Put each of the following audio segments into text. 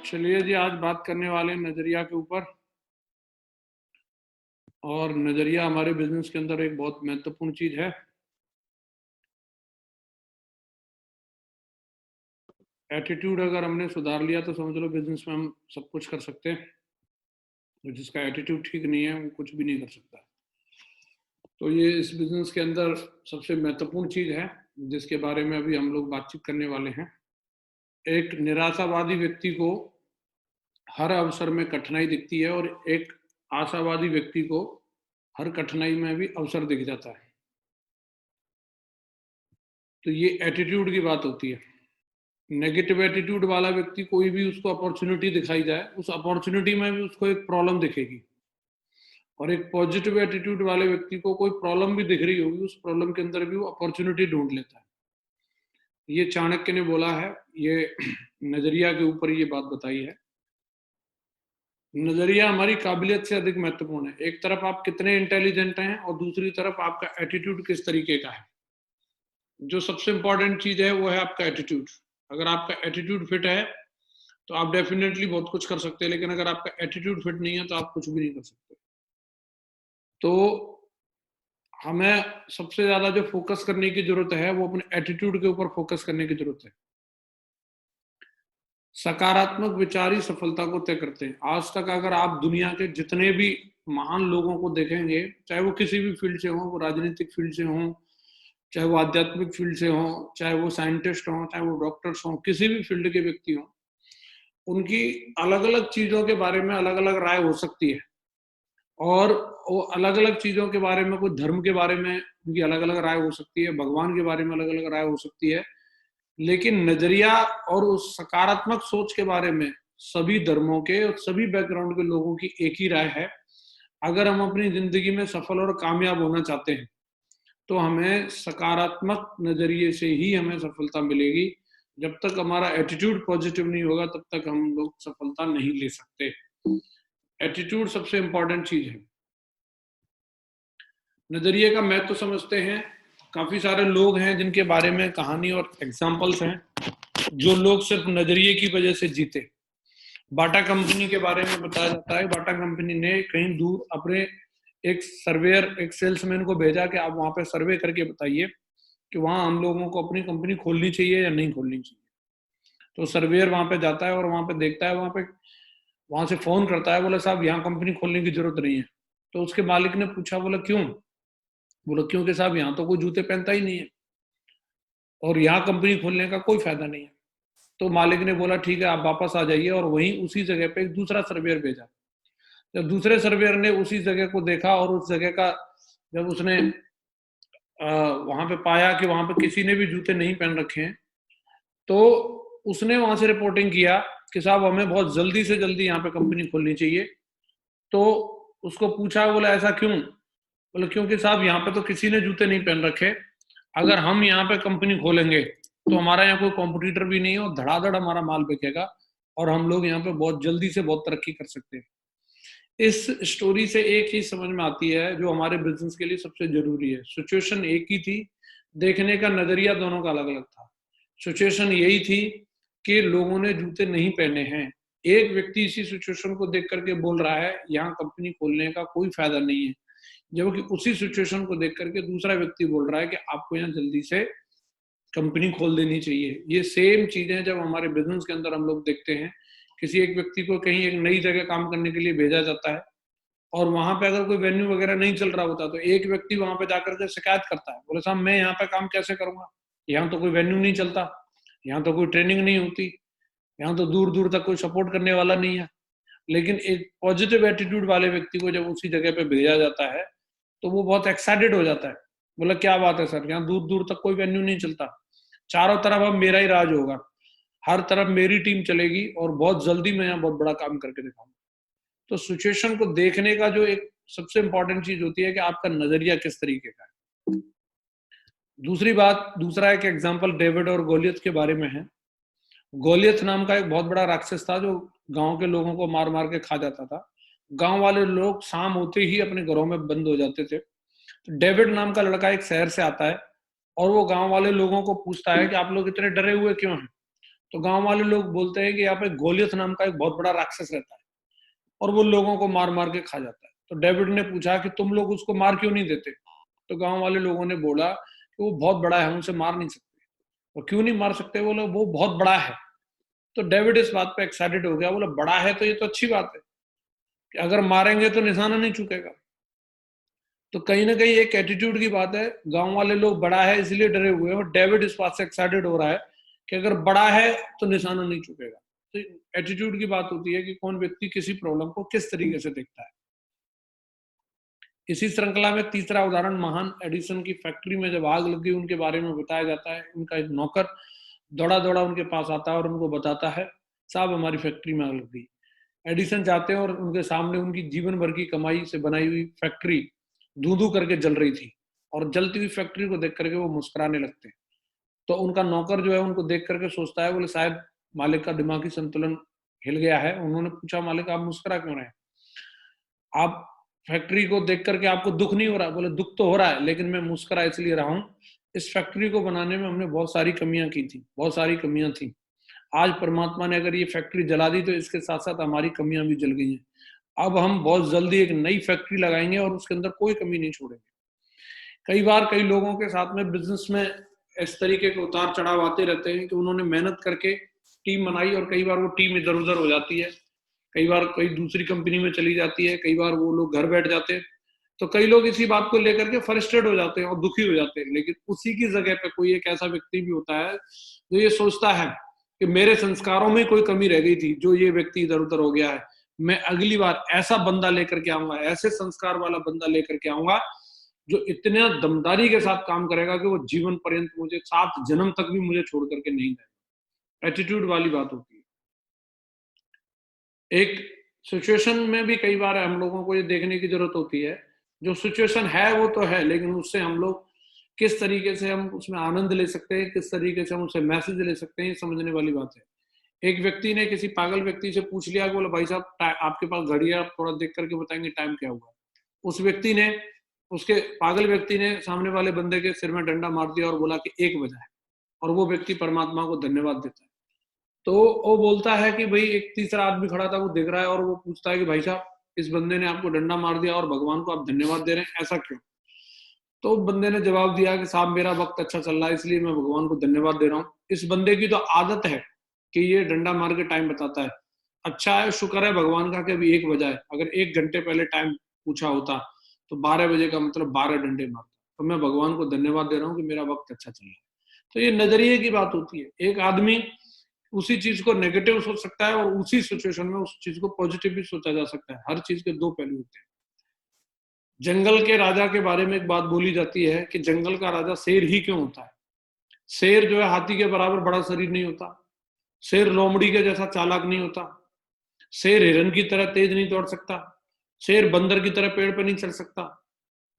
चलिए जी, आज बात करने वाले हैं नजरिया के ऊपर। और नजरिया हमारे बिजनेस के अंदर एक बहुत महत्वपूर्ण चीज है। एटीट्यूड अगर हमने सुधार लिया तो समझ लो बिजनेस में हम सब कुछ कर सकते हैं। और जिसका एटीट्यूड ठीक नहीं है वो कुछ भी नहीं कर सकता। तो ये इस बिजनेस के अंदर सबसे महत्वपूर्ण चीज है जिसके बारे में अभी हम लोग बातचीत करने वाले हैं। एक निराशावादी व्यक्ति को हर अवसर में कठिनाई दिखती है और एक आशावादी व्यक्ति को हर कठिनाई में भी अवसर दिख जाता है। तो ये एटीट्यूड की बात होती है। नेगेटिव एटीट्यूड वाला व्यक्ति, कोई भी उसको अपॉर्चुनिटी दिखाई जाए, उस अपॉर्चुनिटी में भी उसको एक प्रॉब्लम दिखेगी। और एक पॉजिटिव एटीट्यूड वाले व्यक्ति को कोई प्रॉब्लम भी दिख रही होगी, उस प्रॉब्लम के अंदर भी वो अपॉर्चुनिटी ढूंढ लेता है। ये चाणक्य ने बोला है, ये नजरिया के ऊपर ये बात बताई है। नजरिया हमारी काबिलियत से अधिक महत्वपूर्ण है। एक तरफ आप कितने इंटेलिजेंट हैं और दूसरी तरफ आपका एटीट्यूड किस तरीके का है। जो सबसे इंपॉर्टेंट चीज है वो है आपका एटीट्यूड। अगर आपका एटीट्यूड फिट है तो आप डेफिनेटली बहुत कुछ कर सकते हैं, लेकिन अगर आपका एटीट्यूड फिट नहीं है तो आप कुछ भी नहीं कर सकते। तो हमें सबसे ज्यादा जो फोकस करने की जरूरत है वो अपने एटीट्यूड के ऊपर फोकस करने की जरूरत है। सकारात्मक विचार ही सफलता को तय करते हैं। आज तक अगर आप दुनिया के जितने भी महान लोगों को देखेंगे, चाहे वो किसी भी फील्ड से हो, वो राजनीतिक फील्ड से हो, चाहे वो आध्यात्मिक फील्ड से हो, चाहे वो साइंटिस्ट हो, चाहे वो डॉक्टर्स हो, किसी भी फील्ड के व्यक्ति हो, उनकी अलग अलग चीजों के बारे में अलग अलग राय हो सकती है। और वो अलग अलग चीजों के बारे में, कोई धर्म के बारे में उनकी अलग अलग राय हो सकती है, भगवान के बारे में अलग अलग राय हो सकती है, लेकिन नजरिया और उस सकारात्मक सोच के बारे में सभी धर्मों के और सभी बैकग्राउंड के लोगों की एक ही राय है। अगर हम अपनी जिंदगी में सफल और कामयाब होना चाहते हैं तो हमें सकारात्मक नजरिए से ही हमें सफलता मिलेगी। जब तक हमारा एटीट्यूड पॉजिटिव नहीं होगा तब तक हम लोग सफलता नहीं ले सकते। एटीट्यूड सबसे इंपॉर्टेंट चीज है। नजरिए का महत्व तो समझते हैं। काफी सारे लोग हैं जिनके बारे में कहानी और एग्जाम्पल्स हैं, जो लोग सिर्फ नजरिए की वजह से जीते। बाटा कंपनी के बारे में बताया जाता है। बाटा कंपनी ने कहीं दूर अपने एक सर्वेयर, एक सेल्समैन को भेजा कि आप वहां पे सर्वे करके बताइए कि वहां हम लोगों को अपनी कंपनी खोलनी चाहिए या नहीं खोलनी चाहिए। तो सर्वेयर वहां पे जाता है और वहां पे देखता है, वहां से फोन करता है, बोला साहब यहाँ कंपनी खोलने की जरूरत नहीं है। तो उसके मालिक ने पूछा, बोला क्यों? बोला क्योंकि साहब यहाँ तो कोई जूते पहनता ही नहीं है और यहाँ कंपनी खोलने का कोई फायदा नहीं है। तो मालिक ने बोला ठीक है, आप वापस आ जाइए, और वहीं उसी जगह पे एक दूसरा सर्वेयर भेजा। जब दूसरे सर्वेयर ने उसी जगह को देखा और उस जगह का जब उसने वहां पे पाया कि वहां पे किसी ने भी जूते नहीं पहन रखे हैं, तो उसने वहां से रिपोर्टिंग किया कि साहब हमें बहुत जल्दी से जल्दी यहाँ पे कंपनी खोलनी चाहिए। तो उसको पूछा, बोला ऐसा क्यों? बोले क्योंकि साहब यहाँ पे तो किसी ने जूते नहीं पहन रखे, अगर हम यहाँ पे कंपनी खोलेंगे तो हमारा यहाँ कोई कॉम्पिटिटर भी नहीं है और धड़ाधड़ हमारा माल बिकेगा और हम लोग यहाँ पे बहुत जल्दी से बहुत तरक्की कर सकते हैं। इस स्टोरी से एक चीज समझ में आती है जो हमारे बिजनेस के लिए सबसे जरूरी है। सिचुएशन एक ही थी, देखने का नजरिया दोनों का अलग अलग था। सिचुएशन यही थी कि लोगों ने जूते नहीं पहने हैं। एक व्यक्ति इसी सिचुएशन को देख करके बोल रहा है यहाँ कंपनी खोलने का कोई फायदा नहीं है, जबकि उसी सिचुएशन को देख करके दूसरा व्यक्ति बोल रहा है कि आपको यहाँ जल्दी से कंपनी खोल देनी चाहिए। ये सेम चीजें जब हमारे बिजनेस के अंदर हम लोग देखते हैं, किसी एक व्यक्ति को कहीं एक नई जगह काम करने के लिए भेजा जाता है और वहां पे अगर कोई वेन्यू वगैरह नहीं चल रहा होता तो एक व्यक्ति वहां पे जाकर के शिकायत करता है, बोले साहब मैं यहाँ पे काम कैसे करूंगा, यहाँ तो कोई वेन्यू नहीं चलता, यहाँ तो कोई ट्रेनिंग नहीं होती, यहाँ तो दूर दूर तक कोई सपोर्ट करने वाला नहीं है। लेकिन एक पॉजिटिव एटीट्यूड वाले व्यक्ति को जब उसी जगह पे भेजा जाता है तो वो बहुत एक्साइटेड हो जाता है। बोला क्या बात है सर, यहाँ दूर दूर तक कोई वेन्यू नहीं चलता, चारों तरफ अब मेरा ही राज होगा, हर तरफ मेरी टीम चलेगी और बहुत जल्दी मैं यहाँ बहुत बड़ा काम करके दिखाऊंगा। तो सिचुएशन को देखने का जो एक सबसे इंपॉर्टेंट चीज होती है कि आपका नजरिया किस तरीके का है। दूसरी बात, दूसरा एक एग्जांपल डेविड और गोलियत के बारे में है। गोलियत नाम का एक बहुत बड़ा राक्षस था जो गांव के लोगों को मार मार के खा जाता था। गांव वाले लोग शाम होते ही अपने घरों में बंद हो जाते थे। तो डेविड नाम का लड़का एक शहर से आता है और वो गांव वाले लोगों को पूछता है कि आप लोग इतने डरे हुए क्यों हैं? तो गांव वाले लोग बोलते हैं कि यहाँ पे गोलियत नाम का एक बहुत बड़ा राक्षस रहता है और वो लोगों को मार मार के खा जाता है। तो डेविड ने पूछा कि तुम लोग उसको मार क्यों नहीं देते? तो गांव वाले लोगों ने बोला कि वो बहुत बड़ा है, हम उसे मार नहीं सकते। और क्यों नहीं मार सकते? बोला वो बहुत बड़ा है। तो डेविड इस बात पे एक्साइटेड हो गया, बोला बड़ा है तो ये तो अच्छी बात है कि अगर मारेंगे तो निशाना नहीं चुकेगा। तो कहीं ना कहीं एक एटीट्यूड की बात है, गांव वाले लोग बड़ा है इसलिए डरे हुए हैं और डेविड इस बात से एक्साइटेड हो रहा है कि अगर बड़ा है तो निशाना नहीं चुकेगा। तो एटीट्यूड की बात होती है कि कौन व्यक्ति किसी प्रॉब्लम को किस तरीके से देखता है। इसी श्रृंखला में तीसरा उदाहरण महान एडिसन की फैक्ट्री में जब आग लगी उनके बारे में बताया जाता है। उनका एक नौकर दौड़ा दौड़ा उनके पास आता है और उनको बताता है, साहब हमारी फैक्ट्री में आग लग गई। एडिसन जाते हैं और उनके सामने उनकी जीवन भर की कमाई से बनाई हुई फैक्ट्री धू धू करके जल रही थी और जलती हुई फैक्ट्री को देख करके वो मुस्कुराने लगते हैं। तो उनका नौकर जो है उनको देख करके सोचता है, बोले शायद मालिक का दिमागी संतुलन हिल गया है। उन्होंने पूछा, मालिक आप मुस्कुरा क्यों रहे हैं? आप फैक्ट्री को देख करके आपको दुख नहीं हो रहा? बोले दुख तो हो रहा है, लेकिन मैं मुस्कुरा इसलिए रहा हूँ, इस फैक्ट्री को बनाने में हमने बहुत सारी कमियां की थी, बहुत सारी कमियां थी। आज परमात्मा ने अगर ये फैक्ट्री जला दी तो इसके साथ साथ हमारी कमियां भी जल गई हैं। अब हम बहुत जल्दी एक नई फैक्ट्री लगाएंगे और उसके अंदर कोई कमी नहीं छोड़ेंगे। कई बार कई लोगों के साथ में बिजनेस में इस तरीके के उतार चढ़ाव आते रहते हैं कि उन्होंने मेहनत करके टीम बनाई और कई बार वो टीम इधर उधर हो जाती है, कई बार कोई दूसरी कंपनी में चली जाती है, कई बार वो लोग घर बैठ जाते हैं। तो कई लोग इसी बात को लेकर के फ्रस्ट्रेट हो जाते हैं और दुखी हो जाते हैं। लेकिन उसी की जगह पे कोई एक ऐसा व्यक्ति भी होता है जो ये सोचता है कि मेरे संस्कारों में कोई कमी रह गई थी, जो ये व्यक्ति इधर उधर हो गया है, मैं अगली बार ऐसा बंदा लेकर के आऊंगा, ऐसे संस्कार वाला बंदा लेकर के आऊंगा जो इतने दमदारी के साथ काम करेगा कि वो जीवन पर्यंत मुझे 7 जन्म तक भी मुझे छोड़ करके नहीं जाएगा। एटीट्यूड वाली बात होती है। एक सिचुएशन में भी कई बार हम लोगों को ये देखने की जरूरत होती है, जो सिचुएशन है वो तो है, लेकिन उससे हम लोग किस तरीके से हम उसमें आनंद ले सकते हैं, किस तरीके से हम उससे मैसेज ले सकते हैं, ये समझने वाली बात है। एक व्यक्ति ने किसी पागल व्यक्ति से पूछ लिया, बोला भाई साहब आपके पास घड़ी है, आप थोड़ा देख करके बताएंगे टाइम क्या हुआ? उस व्यक्ति ने, उसके पागल व्यक्ति ने सामने वाले बंदे के सिर में डंडा मार दिया और बोला कि 1 बजा है। और वो व्यक्ति परमात्मा को धन्यवाद देता है। तो वो बोलता है कि भाई एक तीसरा आदमी खड़ा था, वो देख रहा है और वो पूछता है कि भाई साहब इस बंदे ने आपको डंडा मार दिया और भगवान को आप धन्यवाद दे रहे हैं, ऐसा क्यों? तो बंदे ने जवाब दिया कि साहब मेरा वक्त अच्छा चल रहा है इसलिए मैं भगवान को धन्यवाद दे रहा हूँ। इस बंदे की तो आदत है कि ये डंडा मार के टाइम बताता है। अच्छा है, शुक्र है भगवान का कि अभी 1 बजा है। अगर 1 घंटे पहले टाइम पूछा होता तो 12 बजे का मतलब 12 डंडे मारता। तो मैं भगवान को धन्यवाद दे रहा हूँ कि मेरा वक्त अच्छा चल रहा है। तो ये नजरिए की बात होती है। एक आदमी उसी चीज को नेगेटिव सोच सकता है और उसी सिचुएशन में उस चीज को पॉजिटिव भी सोचा जा सकता है। हर चीज के दो पहलू होते हैं। जंगल के राजा के बारे में एक बात बोली जाती है कि जंगल का राजा शेर ही क्यों होता है? शेर जो है हाथी के बराबर बड़ा शरीर नहीं होता, शेर लोमड़ी के जैसा चालाक नहीं होता, शेर हिरन की तरह तेज नहीं दौड़ सकता, शेर बंदर की तरह पेड़ पर नहीं चढ़ सकता,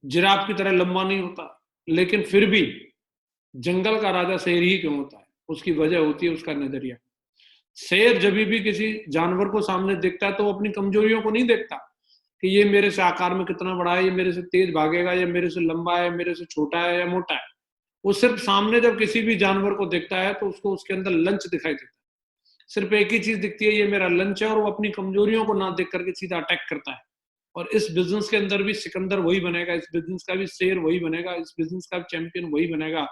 जिराफ की तरह लंबा नहीं होता। लेकिन फिर भी जंगल का राजा शेर ही क्यों होता है? उसकी वजह होती है उसका नजरिया। शेर जब भी किसी जानवर को सामने देखता है तो वो अपनी कमजोरियों को नहीं देखता कि ये मेरे से आकार में कितना बड़ा है, ये मेरे से तेज भागेगा, ये मेरे से लंबा है, मेरे से छोटा है या मोटा है। वो सिर्फ सामने जब किसी भी जानवर को देखता है तो उसको उसके अंदर लंच दिखाई देता है। सिर्फ एक ही चीज दिखती है, ये मेरा लंच है, और वो अपनी कमजोरियों को ना देख करके सीधा अटैक करता है। और इस बिजनेस के अंदर भी सिकंदर वही बनेगा, इस बिजनेस का भी शेर वही बनेगा, इस बिजनेस का चैंपियन वही बनेगा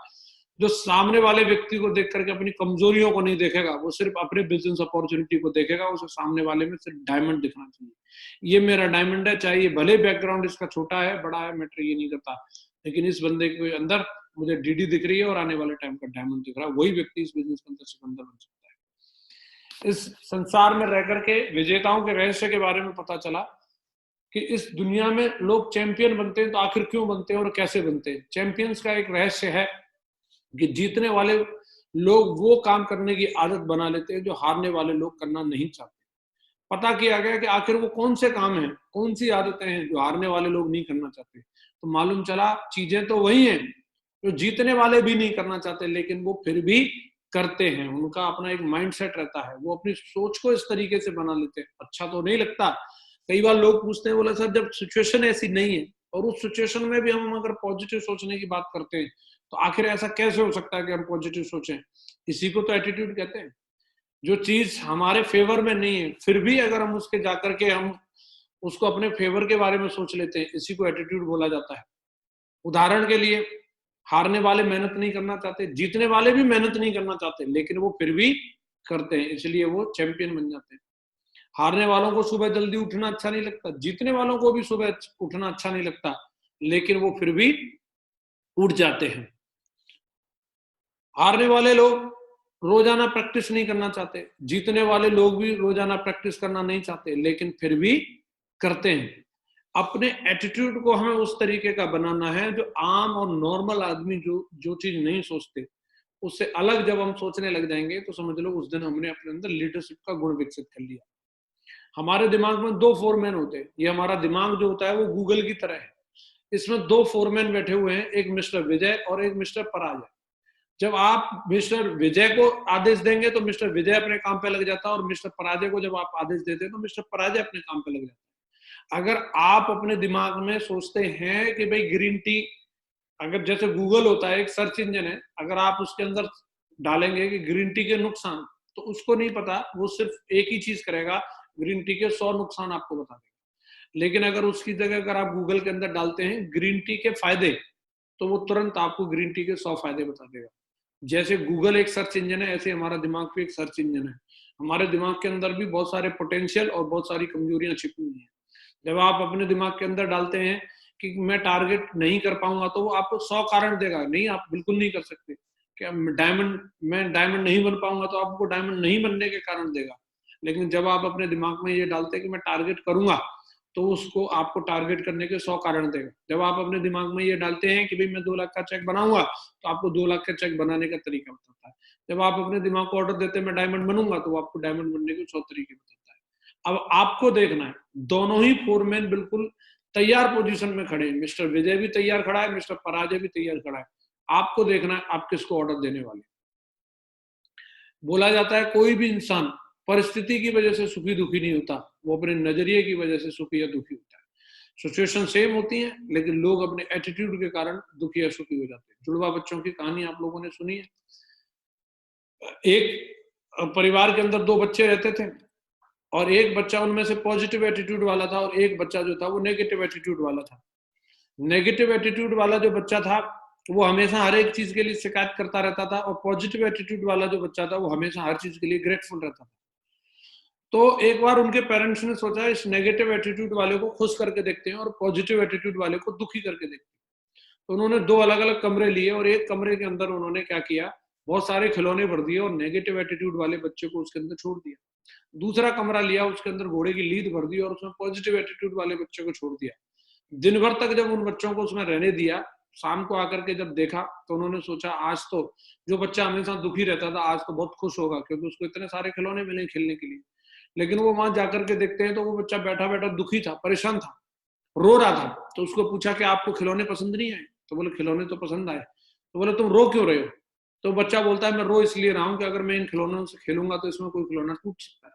जो सामने वाले व्यक्ति को देख करके अपनी कमजोरियों को नहीं देखेगा, वो सिर्फ अपने बिजनेस अपॉर्चुनिटी को देखेगा। उसे सामने वाले में सिर्फ डायमंड दिखना चाहिए, ये मेरा डायमंड है, चाहे भले बैकग्राउंड इसका छोटा है बड़ा है मैटर ये नहीं करता, लेकिन इस बंदे के अंदर मुझे डीडी दिख रही है और आने वाले टाइम का डायमंड दिख रहा है। वही व्यक्ति इस बिजनेस के अंदर सिकंदर बन सकता है। इस संसार में रह करके विजेताओं के रहस्य के बारे में पता चला कि इस दुनिया में लोग चैंपियन बनते हैं तो आखिर क्यों बनते हैं और कैसे बनते हैं। चैंपियंस का एक रहस्य है कि जीतने वाले लोग वो काम करने की आदत बना लेते हैं जो हारने वाले लोग करना नहीं चाहते। पता किया गया कि आखिर वो कौन से काम हैं, कौन सी आदतें हैं जो हारने वाले लोग नहीं करना चाहते। तो मालूम चला चीजें तो वही हैं जो जीतने वाले भी नहीं करना चाहते, लेकिन वो फिर भी करते हैं। उनका अपना एक माइंडसेट रहता है, वो अपनी सोच को इस तरीके से बना लेते हैं। अच्छा तो नहीं लगता। कई बार लोग पूछते हैं, बोला सर जब सिचुएशन ऐसी नहीं है और उस सिचुएशन में भी हम अगर पॉजिटिव सोचने की बात करते हैं तो आखिर ऐसा कैसे हो सकता है कि हम पॉजिटिव सोचें? इसी को तो एटीट्यूड कहते हैं। जो चीज हमारे फेवर में नहीं है, फिर भी अगर हम उसके जाकर के हम उसको अपने फेवर के बारे में सोच लेते हैं, इसी को एटीट्यूड बोला जाता है। उदाहरण के लिए, हारने वाले मेहनत नहीं करना चाहते, जीतने वाले भी मेहनत नहीं करना चाहते, लेकिन वो फिर भी करते हैं, इसलिए वो चैंपियन बन जाते हैं। हारने वालों को सुबह जल्दी उठना अच्छा नहीं लगता, जीतने वालों को भी सुबह उठना अच्छा नहीं लगता, लेकिन वो फिर भी उठ जाते हैं। हारने वाले लोग रोजाना प्रैक्टिस नहीं करना चाहते, जीतने वाले लोग भी रोजाना प्रैक्टिस करना नहीं चाहते, लेकिन फिर भी करते हैं। अपने एटीट्यूड को हमें उस तरीके का बनाना है जो आम और नॉर्मल आदमी जो चीज नहीं सोचते, उससे अलग जब हम सोचने लग जाएंगे तो समझ लो उस दिन हमने अपने अंदर लीडरशिप का गुण विकसित कर लिया। हमारे दिमाग में 2 फोरमैन होते हैं। ये हमारा दिमाग जो होता है वो गूगल की तरह है। इसमें 2 फोरमैन बैठे हुए हैं, एक मिस्टर विजय और एक मिस्टर पराजय। जब आप मिस्टर विजय को आदेश देंगे तो मिस्टर विजय अपने काम पे लग जाता है, और मिस्टर पराजय को जब आप आदेश देते हैं तो मिस्टर पराजय अपने काम पे लग जाता है। अगर आप अपने दिमाग में सोचते हैं कि भाई ग्रीन टी, अगर जैसे गूगल होता है एक सर्च इंजन है, अगर आप उसके अंदर डालेंगे कि ग्रीन टी के नुकसान, तो उसको नहीं पता, वो सिर्फ एक ही चीज करेगा, ग्रीन टी के 100 नुकसान आपको बता देगा। लेकिन अगर उसकी जगह अगर आप गूगल के अंदर डालते हैं ग्रीन टी के फायदे, तो वो तुरंत आपको ग्रीन टी के 100 फायदे बता देगा। जैसे गूगल एक सर्च इंजन है, ऐसे हमारा दिमाग भी एक सर्च इंजन है। हमारे दिमाग के अंदर भी बहुत सारे पोटेंशियल और बहुत सारी कमजोरियां छिपी हुई हैं। जब आप अपने दिमाग के अंदर डालते हैं कि मैं टारगेट नहीं कर पाऊंगा, तो वो आपको 100 कारण देगा, नहीं आप बिल्कुल नहीं कर सकते। क्या मैं डायमंड नहीं बन पाऊंगा, तो आपको डायमंड नहीं बनने के कारण देगा। लेकिन जब आप अपने दिमाग में ये डालते हैं कि मैं टारगेट करूंगा, तो उसको आपको टारगेट करने के 100 कारण देगा। जब आप अपने दिमाग में ये डालते हैं कि भाई मैं 2 लाख का चेक बनाऊंगा, तो आपको 2 लाख का चेक बनाने का तरीका बताता है। जब आप अपने दिमाग को ऑर्डर देते हैं मैं डायमंड बनूंगा, तो वो आपको डायमंड बनने के 100 तरीके बताता है। अब आपको देखना है, दोनों ही फोरमैन बिल्कुल तैयार पोजीशन में खड़े हैं। मिस्टर विजय भी तैयार खड़ा है, मिस्टर पराजय भी तैयार खड़ा है। आपको देखना है आप किसको ऑर्डर देने वाले। बोला जाता है कोई भी इंसान परिस्थिति की वजह से सुखी दुखी नहीं होता, वो अपने नजरिए की वजह से सुखी या दुखी होता है। सिचुएशन सेम होती है, लेकिन लोग अपने एटीट्यूड के कारण दुखी या सुखी हो जाते हैं। जुड़वा बच्चों की कहानी आप लोगों ने सुनी है। एक परिवार के अंदर 2 बच्चे रहते थे, और एक बच्चा उनमें से पॉजिटिव एटीट्यूड वाला था, और एक बच्चा जो था वो नेगेटिव एटीट्यूड वाला था। नेगेटिव एटीट्यूड वाला जो बच्चा था वो हमेशा हर एक चीज के लिए शिकायत करता रहता था, और पॉजिटिव एटीट्यूड वाला जो बच्चा था वो हमेशा हर चीज के लिए ग्रेटफुल रहता था। तो एक बार उनके पेरेंट्स ने सोचा इस नेगेटिव एटीट्यूड वाले को खुश करके देखते हैं और पॉजिटिव एटीट्यूड वाले को दुखी करके देखते हैं। तो उन्होंने 2 अलग अलग कमरे लिए, और एक कमरे के अंदर उन्होंने क्या किया, बहुत सारे खिलौने भर दिए और नेगेटिव एटीट्यूड वाले बच्चे को उसके अंदर छोड़ दिया। दूसरा कमरा लिया, उसके अंदर घोड़े की लीद भर दी और उसमें पॉजिटिव एटीट्यूड वाले बच्चे को छोड़ दिया। दिन भर तक जब उन बच्चों को उसमें रहने दिया, शाम को आकर के जब देखा तो उन्होंने सोचा आज तो जो बच्चा हमेशा दुखी रहता था आज तो बहुत खुश होगा, क्योंकि उसको इतने सारे खिलौने मिले खेलने के लिए। लेकिन वो वहां जाकर के देखते हैं तो वो बच्चा बैठा बैठा दुखी था, परेशान था, रो रहा था। तो उसको पूछा कि आपको खिलौने पसंद नहीं आए? तो बोले खिलौने तो पसंद आए। तो बोले तुम रो क्यों रहे हो? तो बच्चा बोलता है मैं रो इसलिए रहा हूँ कि अगर मैं इन खिलौनों से खेलूंगा तो इसमें कोई खिलौना टूट सकता है,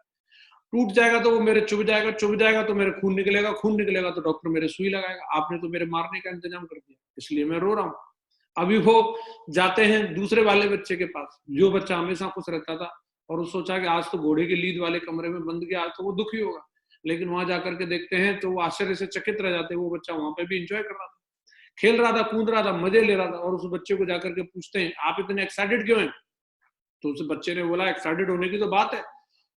टूट जाएगा तो वो मेरे चुभ जाएगा, चुभ जाएगा तो मेरे खून निकलेगा, खून निकलेगा तो डॉक्टर मेरे सुई लगाएगा, आपने तो मेरे मारने का इंतजाम कर दिया, इसलिए मैं रो रहा हूँ। अभी वो जाते हैं दूसरे वाले बच्चे के पास, जो बच्चा हमेशा खुश रहता था, और वो सोचा कि आज तो घोड़े की लीद वाले कमरे में बंद गया, आज तो वो दुखी होगा। लेकिन वहां जाकर के देखते हैं तो वो आश्चर्य से चकित रह जाते हैं, वो बच्चा वहां पे भी इंजॉय कर रहा था, खेल रहा था, कूद रहा था, मजे ले रहा था। और उस बच्चे को जाकर के पूछते हैं आप इतने एक्साइटेड क्यों हैं? तो उस बच्चे ने बोला एक्साइटेड होने की तो बात है।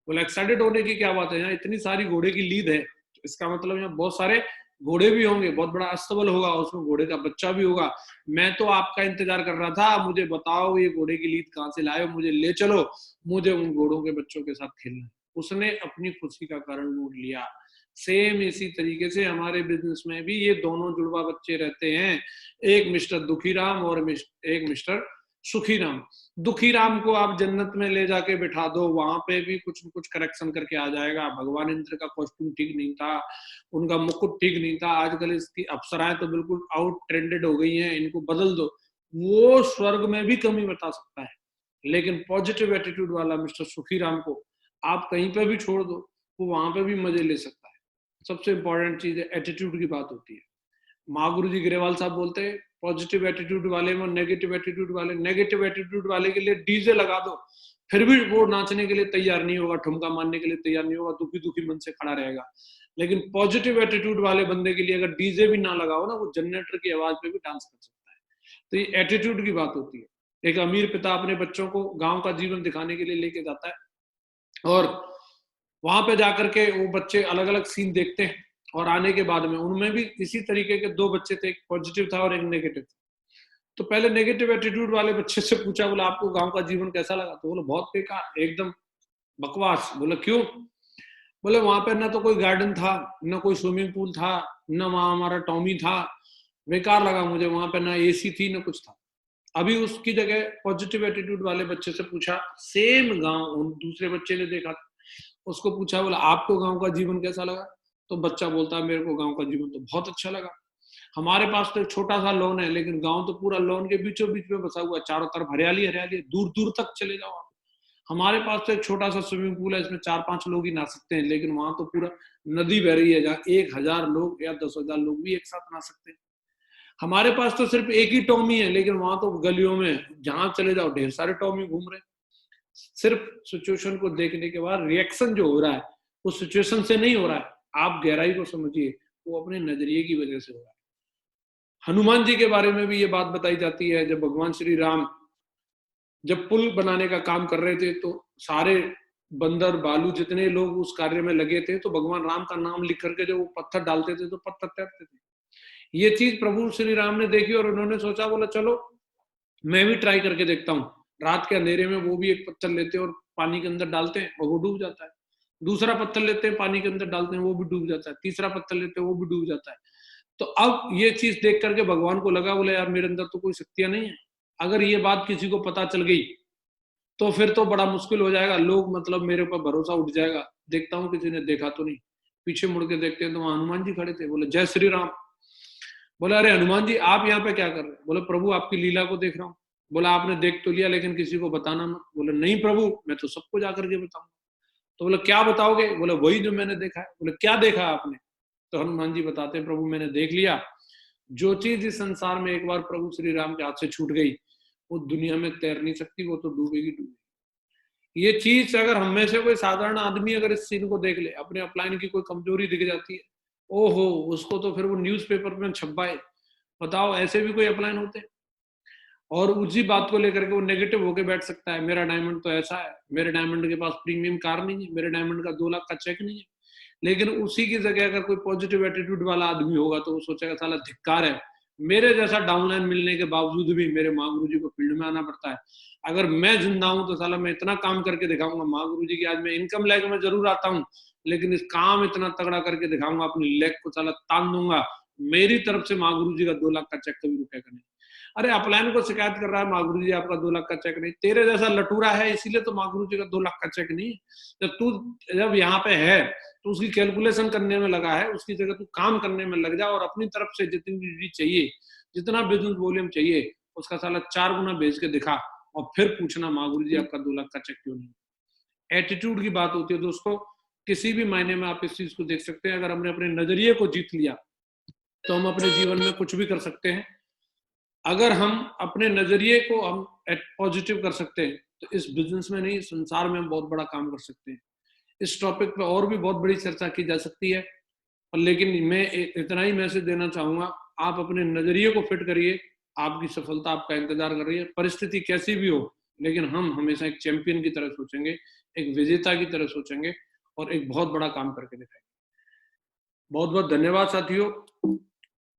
बोला एक्साइटेड होने की क्या बात है, यहाँ इतनी सारी घोड़े की लीद है, तो इसका मतलब यहाँ बहुत सारे घोड़े भी होंगे, बहुत बड़ा अस्तबल होगा, उसमें घोड़े का बच्चा भी होगा। मैं तो आपका इंतजार कर रहा था, मुझे बताओ ये घोड़े की लीद कहाँ से लाए, मुझे ले चलो, मुझे उन घोड़ों के बच्चों के साथ खेलना है। उसने अपनी खुशी का कारण ढूंढ लिया। सेम इसी तरीके से हमारे बिजनेस में भी ये दोनों जुड़वा बच्चे रहते हैं, एक मिस्टर दुखीराम और एक मिस्टर सुखीराम। दुखीराम को आप जन्नत में ले जाके बिठा दो, वहां पे भी कुछ न कुछ करेक्शन करके आ जाएगा। भगवान इंद्र का कॉस्ट्यूम ठीक नहीं था, उनका मुकुट ठीक नहीं था, आजकल इसकी अप्सराएं तो बिल्कुल आउट ट्रेंडेड हो गई हैं, इनको बदल दो, वो स्वर्ग में भी कमी बता सकता है। लेकिन पॉजिटिव एटीट्यूड वाला मिस्टर सुखीराम को आप कहीं पे भी छोड़ दो, वो वहां पे भी मजे ले सकता है। सबसे इंपॉर्टेंट चीज है एटीट्यूड की बात होती है। महागुरु जी ग्रेवाल साहब बोलते हैं पॉजिटिव एटीट्यूड वाले में नेगेटिव एटीट्यूड वाले, नेगेटिव एटीट्यूड वाले के लिए डीजे लगा दो, फिर भी वो नाचने के लिए तैयार नहीं होगा, ठुमका मारने के लिए तैयार नहीं होगा, दुखी दुखी मन से खड़ा रहेगा। लेकिन पॉजिटिव एटीट्यूड वाले बंदे के लिए अगर डीजे भी ना लगा हो ना, वो जनरेटर की आवाज पे भी डांस कर सकता है। तो ये एटीट्यूड की बात होती है। एक अमीर पिता अपने बच्चों को गांव का जीवन दिखाने के लिए लेके जाता है, और वहां पे जाकर के वो बच्चे अलग अलग सीन देखते हैं, और आने के बाद में उनमें भी इसी तरीके के दो बच्चे थे, एक पॉजिटिव था और एक नेगेटिव था। तो पहले नेगेटिव एटीट्यूड वाले बच्चे से पूछा, बोला आपको गांव का जीवन कैसा लगा? तो बोला बहुत बेकार, एकदम बकवास। बोला क्यों? बोले वहां पे ना तो कोई गार्डन था, ना कोई स्विमिंग पूल था, ना वहां हमारा टॉमी था, बेकार लगा मुझे वहां पे, ना एसी थी ना कुछ था। अभी उसकी जगह पॉजिटिव एटीट्यूड वाले बच्चे से पूछा, सेम गांव दूसरे बच्चे ने देखा, उसको पूछा, बोला आपको गांव का जीवन कैसा लगा? तो बच्चा बोलता है मेरे को गांव का जीवन तो बहुत अच्छा लगा। हमारे पास तो एक छोटा सा लॉन है, लेकिन गांव तो पूरा लॉन के बीचों बीच में बसा हुआ है, चारों तरफ हरियाली हरियाली, दूर दूर तक चले जाओ आप। हमारे पास तो एक छोटा सा स्विमिंग पूल है, इसमें 4-5 लोग ही नहा सकते हैं, लेकिन वहां तो पूरा नदी बह रही है जहाँ 1000 लोग या 10,000 लोग भी एक साथ नहा सकते हैं। हमारे पास तो सिर्फ एक ही टॉमी है, लेकिन वहां तो गलियों में जहां चले जाओ ढेर सारे टॉमी घूम रहे हैं। सिर्फ सिचुएशन को देखने के बाद रिएक्शन जो हो रहा है वो सिचुएशन से नहीं हो रहा है, आप गहराई को समझिए, वो अपने नजरिए की वजह से हो रहा है। हनुमान जी के बारे में भी ये बात बताई जाती है, जब भगवान श्री राम जब पुल बनाने का काम कर रहे थे, तो सारे बंदर भालू जितने लोग उस कार्य में लगे थे, तो भगवान राम का नाम लिख करके जब वो पत्थर डालते थे तो पत्थर तैरते थे। ये चीज प्रभु श्री राम ने देखी और उन्होंने सोचा, बोला चलो मैं भी ट्राई करके देखता हूँ। रात के अंधेरे में वो भी एक पत्थर लेते हैं और पानी के अंदर डालते हैं और वो डूब जाता है। दूसरा पत्थर लेते हैं, पानी के अंदर डालते हैं, वो भी डूब जाता है। तीसरा पत्थर लेते हैं, वो भी डूब जाता है। तो अब ये चीज देख करके भगवान को लगा, बोले यार मेरे अंदर तो कोई शक्तियां नहीं है। अगर ये बात किसी को पता चल गई तो फिर तो बड़ा मुश्किल हो जाएगा, लोग मतलब मेरे ऊपर भरोसा उठ जाएगा। देखता हूँ किसी ने देखा तो नहीं। पीछे मुड़ के देखते हैं तो वहां हनुमान जी खड़े थे। बोले जय श्री राम। बोला अरे हनुमान जी आप यहाँ पे क्या कर रहे हैं? बोले प्रभु आपकी लीला को देख रहा हूँ। बोला आपने देख तो लिया, लेकिन किसी को बताना मत। बोले नहीं प्रभु, मैं तो सबको जाकर के बताऊंगा। तो बोले क्या बताओगे? बोले वही जो मैंने देखा है। बोले क्या देखा आपने? तो हनुमान जी बताते हैं, प्रभु मैंने देख लिया, जो चीज इस संसार में एक बार प्रभु श्री राम के हाथ से छूट गई वो दुनिया में तैर नहीं सकती, वो तो डूबेगी डूबेगी। ये चीज अगर हम में से कोई साधारण आदमी अगर इस सीन को देख ले, अपने अपलाइन की कोई कमजोरी दिख जाती है, ओहो, उसको तो फिर वो न्यूज़पेपर में छपवाए। बताओ ऐसे भी कोई अपलाइन होते हैं? और उसी बात को लेकर के वो नेगेटिव होके बैठ सकता है, मेरा डायमंड तो ऐसा है, मेरे डायमंड के पास प्रीमियम कार नहीं है, मेरे डायमंड का 2 लाख का चेक नहीं है। लेकिन उसी की जगह अगर कोई पॉजिटिव एटीट्यूड वाला आदमी होगा तो वो सोचेगा साला धिक्कार है, मेरे जैसा डाउनलाइन मिलने के बावजूद भी मेरे माँ गुरु जी को फील्ड में आना पड़ता है। अगर मैं जिंदा हूं तो साला मैं इतना काम करके दिखाऊंगा माँ गुरु जी की, आज मैं इनकम लेग में जरूर आता हूँ, लेकिन इस काम इतना तगड़ा करके दिखाऊंगा, अपनी लेग को साला तान दूंगा। मेरी तरफ से माँ गुरु जी का 2 लाख का चेक कभी रुकेगा नहीं। अरे अपलाइन को शिकायत कर रहा है, माँ गुरु जी आपका 2 लाख का चेक नहीं, तेरे जैसा लटूरा है इसीलिए तो माँ गुरु जी का 2 लाख का चेक नहीं। जब तू जब यहाँ पे है तो उसकी कैलकुलेशन करने में लगा है, उसकी जगह तू काम करने में लग जा और अपनी तरफ से जितनी चाहिए, जितना बिजनेस वॉल्यूम चाहिए, उसका साला 4 गुना भेज के दिखा, और फिर पूछना माँ गुरु जी आपका 2 लाख का चेक क्यों नहीं। एटीट्यूड की बात होती है दोस्तों, किसी भी मायने में आप इस चीज को देख सकते हैं। अगर हमने अपने नजरिए को जीत लिया तो हम अपने जीवन में कुछ भी कर सकते हैं। अगर हम अपने नजरिए को हम पॉजिटिव कर सकते हैं तो इस बिजनेस में नहीं, संसार में हम बहुत बड़ा काम कर सकते हैं। इस टॉपिक पे और भी बहुत बड़ी चर्चा की जा सकती है, और लेकिन मैं इतना ही मैसेज देना चाहूंगा, आप अपने नजरिए को फिट करिए, आपकी सफलता आपका इंतजार कर रही है, परिस्थिति कैसी भी हो, लेकिन हम हमेशा एक चैंपियन की तरह सोचेंगे, एक विजेता की तरह सोचेंगे और एक बहुत बड़ा काम करके दिखाएंगे। बहुत बहुत धन्यवाद साथियों।